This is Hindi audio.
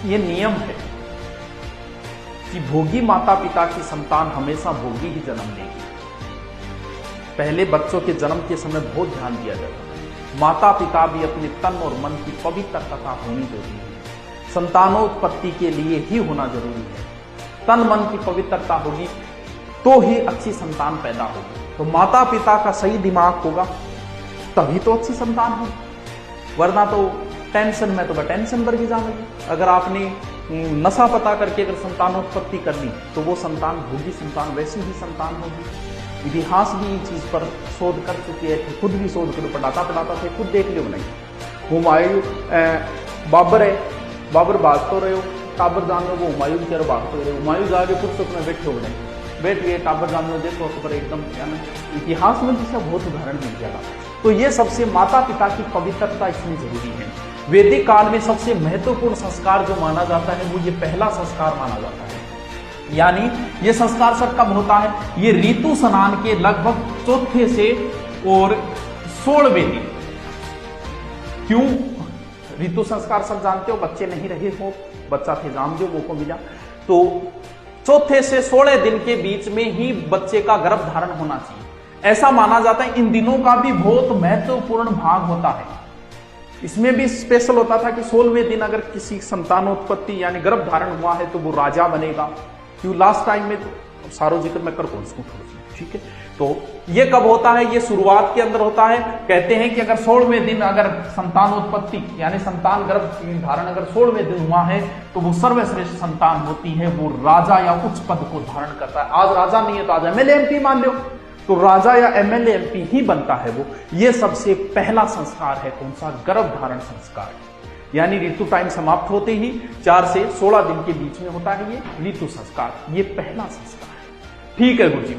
ये नियम है कि भोगी माता पिता की संतान हमेशा भोगी ही जन्म लेगी। पहले बच्चों के जन्म के समय बहुत ध्यान दिया जाता है। माता पिता भी अपने तन और मन की पवित्रता होनी जरूरी है। संतानोत्पत्ति के लिए ही होना जरूरी है। तन मन की पवित्रता होगी तो ही अच्छी संतान पैदा होगी। तो माता पिता का सही दिमाग होगा तभी तो अच्छी संतान होगी, वरना तो टेंशन में तो वह टेंशन बढ़ जाएगी। अगर आपने नशा पता करके अगर संतानोत्पत्ति करनी तो वो संतान भोगी संतान वैसी ही संतान होगी। इतिहास भी इस चीज पर शोध कर चुके हैं, खुद भी शोध कर पढ़ाता थे, खुद देख लियो नहीं। हुमायूं बाबर है, बाबर भाग तो रहे हो, टाबर जान लो वो हुमायूं के भाग तो रहे हो। हुमायूं जाके फुर्सत में बैठे हो नहीं, बैठ गए टाबर जान लो, देखो पर एकदम इतिहास में जिसका बहुत उदाहरण मिल जाएगा। तो ये सबसे माता पिता की पवित्रता इसमें जरूरी है। वैदिक काल में सबसे महत्वपूर्ण संस्कार जो माना जाता है वो ये पहला संस्कार माना जाता है। यानी ये संस्कार सर कब होता है? ये ऋतु स्नान के लगभग चौथे से और 16वें दिन। क्यों ऋतु संस्कार सब जानते हो, बच्चे नहीं रहे हो, बच्चा थे जान जो वो को मिला, तो चौथे से 16 दिन के बीच में ही बच्चे का गर्भ धारण होना चाहिए, ऐसा माना जाता है। इन दिनों का भी बहुत महत्वपूर्ण भाग होता है। इसमें भी स्पेशल होता था कि 16वें दिन अगर किसी संतानोत्पत्ति यानी गर्भ धारण हुआ है तो वो राजा बनेगा। क्यों लास्ट टाइम में सारो जिक्र मैं कर कौन सकूं, ठीक है। तो ये कब होता है? ये शुरुआत के अंदर होता है। कहते हैं कि अगर 16वें दिन अगर संतानोत्पत्ति यानी संतान गर्भ धारण अगर 16वें दिन हुआ है तो वो सर्वश्रेष्ठ संतान होती है, वो राजा या उच्च पद को धारण करता है। आज राजा नहीं है तो आज एमएलए एमपी मान लो, तो राजा या एमएलए एमपी ही बनता है वो। ये सबसे पहला संस्कार है, कौन सा? गर्भ धारण संस्कार। यानी ऋतु टाइम समाप्त होते ही 4 से 16 दिन के बीच में होता है ये ऋतु संस्कार, ये पहला संस्कार है। ठीक है गुरुजी।